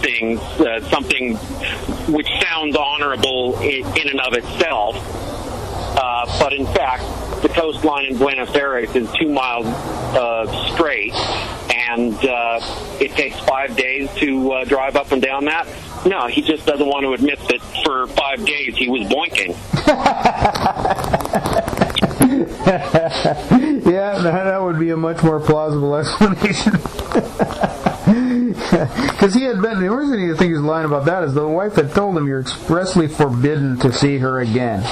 things, something which sounds honorable in and of itself, but in fact, the coastline in Buenos Aires is 2 miles straight, and it takes 5 days to drive up and down that. No, he just doesn't want to admit that for 5 days he was boinking. Yeah, that would be a much more plausible explanation. Because he had been, the reason he think he's lying about that is the wife had told him, you're expressly forbidden to see her again.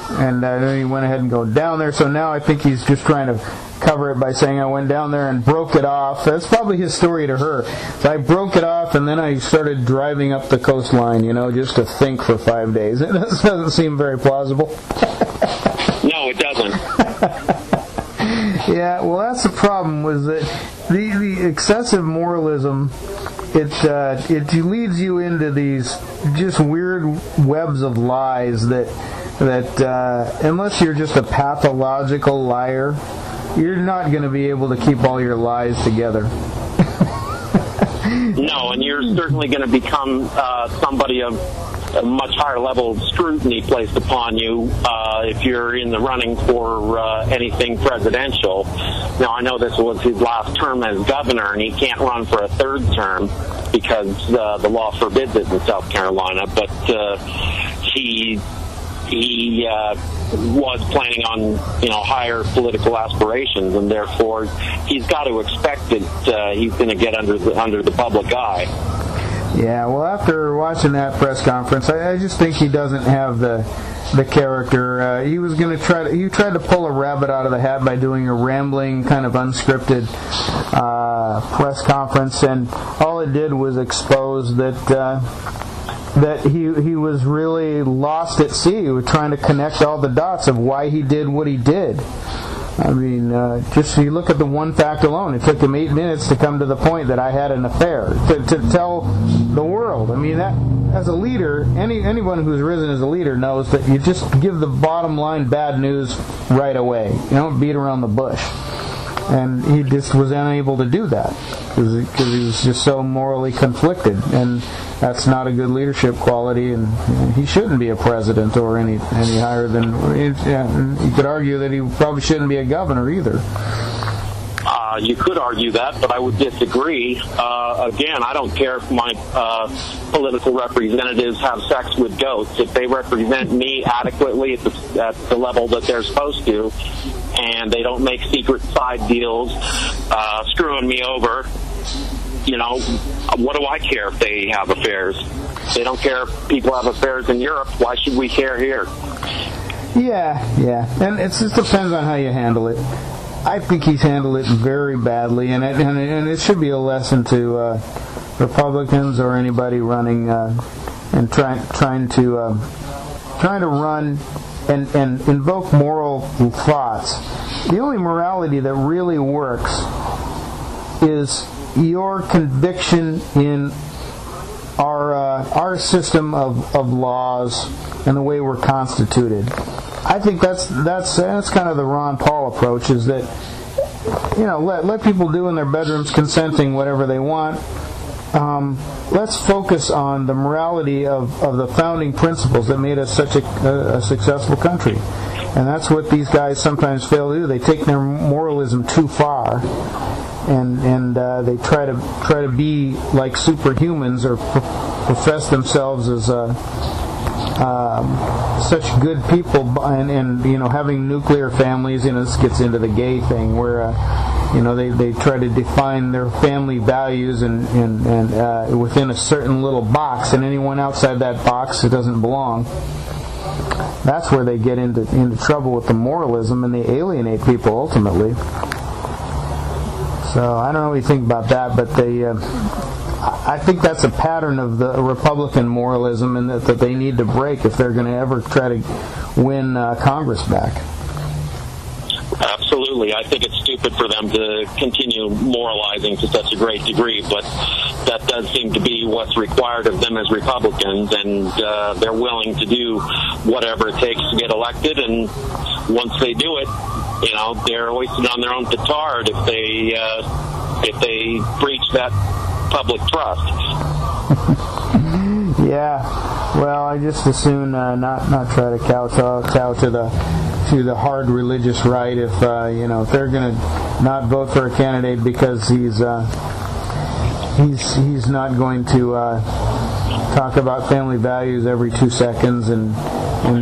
And then he went ahead and go down there, so now I think he's just trying to cover it by saying I went down there and broke it off. That's probably his story to her. So I broke it off, and then I started driving up the coastline, just to think for 5 days. It doesn't seem very plausible. No, it doesn't. Yeah, well, that's the problem, was that the excessive moralism, it leads you into these just weird webs of lies that unless you're just a pathological liar, you're not going to be able to keep all your lies together. No, and you're certainly going to become somebody of a much higher level of scrutiny placed upon you if you're in the running for anything presidential. Now, I know this was his last term as governor, and he can't run for a third term because the law forbids it in South Carolina, but he was planning on, higher political aspirations, and therefore he's got to expect that he's going to get under the public eye. Yeah, well, after watching that press conference, I just think he doesn't have the character. He was going to he tried to pull a rabbit out of the hat by doing a rambling, kind of unscripted press conference, and all it did was expose that he was really lost at sea. He was trying to connect all the dots of why he did what he did. I mean, just you look at the one fact alone. It took him 8 minutes to come to the point that I had an affair, to tell the world. I mean, that as a leader, anyone who's risen as a leader knows that you just give the bottom line bad news right away. You don't beat around the bush. And he just was unable to do that because he was just so morally conflicted, and that's not a good leadership quality, and he shouldn't be a president or any higher than. You could argue that he probably shouldn't be a governor either. You could argue that, but I would disagree. Again, I don't care if my political representatives have sex with goats. If they represent me adequately at the level that they're supposed to, and they don't make secret side deals, screwing me over, what do I care if they have affairs? They don't care if people have affairs in Europe. Why should we care here? Yeah. And it just depends on how you handle it. I think he's handled it very badly, and it should be a lesson to Republicans or anybody running and trying to run and invoke moral thoughts. The only morality that really works is your conviction in our system of laws and the way we're constituted. I think that's kind of the Ron Paul approach, is that let people do in their bedrooms consenting whatever they want. Let's focus on the morality of the founding principles that made us such a successful country, and that's what these guys sometimes fail to do. They take their moralism too far, and they try to be like superhumans or profess themselves as such good people, and having nuclear families. This gets into the gay thing where they try to define their family values and within a certain little box, and anyone outside that box, it doesn't belong. That's where they get into trouble with the moralism, and they alienate people ultimately. So I don't know what you think about that, but I think that's a pattern of the Republican moralism, and that they need to break if they're going to ever try to win Congress back. Absolutely. I think it's stupid for them to continue moralizing to such a great degree, but that does seem to be what's required of them as Republicans, and they're willing to do whatever it takes to get elected, and once they do it, they're hoisted on their own petard if they breach that public trust. Yeah, well, I just as soon not try to kowtow to the hard religious right. If if they're going to not vote for a candidate because he's not going to talk about family values every 2 seconds and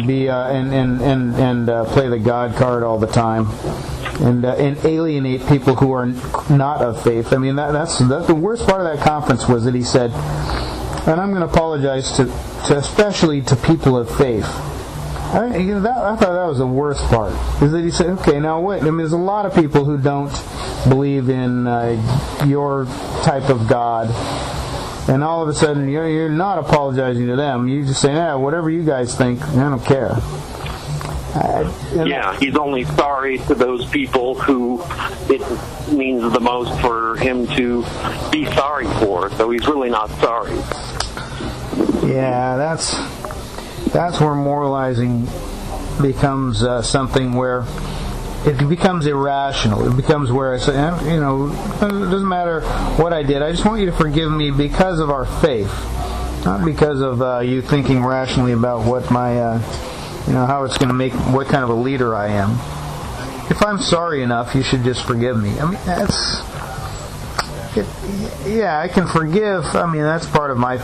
be and play the God card all the time. And alienate people who are not of faith. I mean, that's the worst part of that conference was that he said, and I'm going to apologize to especially to people of faith. I thought that was the worst part. Is that he said, okay, now wait. I mean, there's a lot of people who don't believe in your type of God, and all of a sudden you're not apologizing to them. You just say, whatever you guys think, I don't care. He's only sorry to those people who it means the most for him to be sorry for. So he's really not sorry. Yeah, that's where moralizing becomes something where it becomes irrational. It becomes where I say, it doesn't matter what I did. I just want you to forgive me because of our faith, not because of you thinking rationally about what my how it's going to make, what kind of a leader I am. If I'm sorry enough, you should just forgive me. I mean, I can forgive. I mean, that's part of my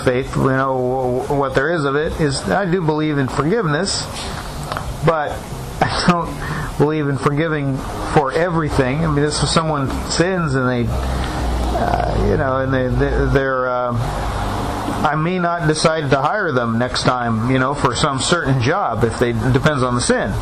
faith. What there is of it is I do believe in forgiveness, but I don't believe in forgiving for everything. I mean, if someone sins and they're I may not decide to hire them next time, for some certain job if depends on the sin.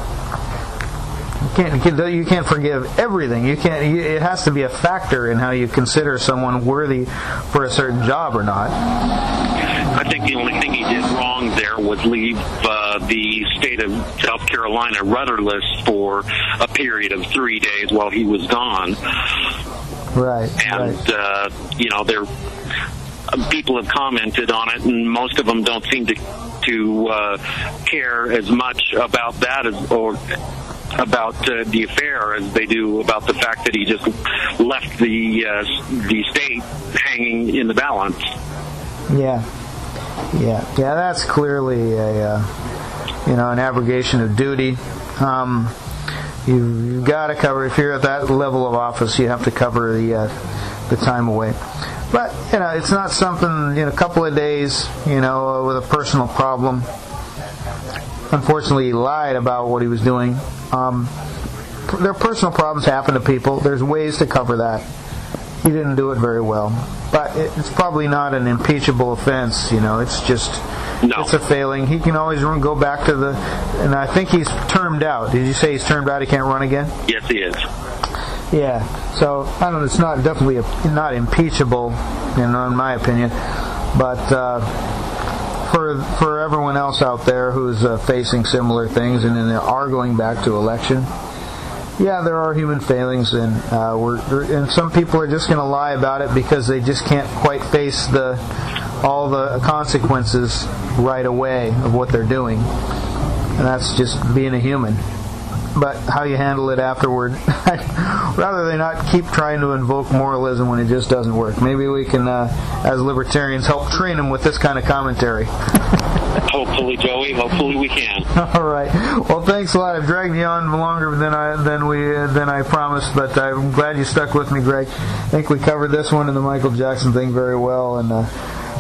You can't forgive everything. You can't. It has to be a factor in how you consider someone worthy for a certain job or not. I think the only thing he did wrong there was leave the state of South Carolina rudderless for a period of 3 days while he was gone. Right. And people have commented on it, and most of them don't seem to care as much about that or about the affair as they do about the fact that he just left the state hanging in the balance. Yeah. That's clearly an abrogation of duty. You've got to cover, if you're at that level of office, you have to cover the time away. But, it's not something, a couple of days, with a personal problem. Unfortunately, he lied about what he was doing. Their personal problems happen to people. There's ways to cover that. He didn't do it very well. But it's probably not an impeachable offense, it's just, it's a failing. He can always go back to and I think he's termed out. Did you say he's termed out, he can't run again? Yes, he is. Yeah, so I don't know. It's not definitely not impeachable, in my opinion. But for everyone else out there who's facing similar things and then they are going back to election, there are human failings, and and some people are just going to lie about it because they just can't quite face all the consequences right away of what they're doing, and that's just being a human. But how you handle it afterward, rather than not keep trying to invoke moralism when it just doesn't work. Maybe we can, as libertarians, help train them with this kind of commentary. Hopefully, Joey. Hopefully we can. All right. Well, thanks a lot. I've dragged you on longer than I promised, but I'm glad you stuck with me, Greg. I think we covered this one and the Michael Jackson thing very well, and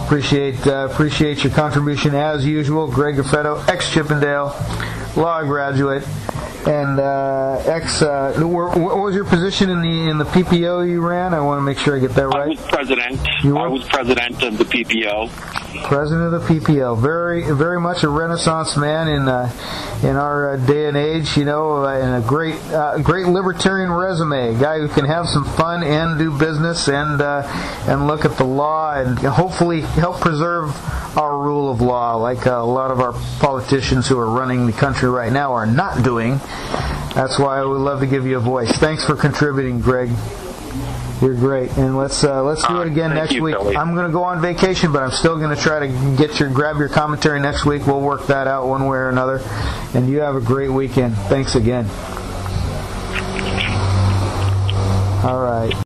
appreciate your contribution as usual. Greg Raffetto, ex-Chippendale, law graduate. And what was your position in the PPO you ran? I want to make sure I get that right. I was president. I was president of the PPO. President of the PPO. Very, very much a Renaissance man in our day and age. And a great libertarian resume. A guy who can have some fun and do business and look at the law and hopefully help preserve our rule of law, like a lot of our politicians who are running the country right now are not doing. That's why I would love to give you a voice. Thanks for contributing, Greg. You're great. And let's do it again next week. Billy. I'm going to go on vacation, but I'm still going to try to grab your commentary next week. We'll work that out one way or another. And you have a great weekend. Thanks again. All right.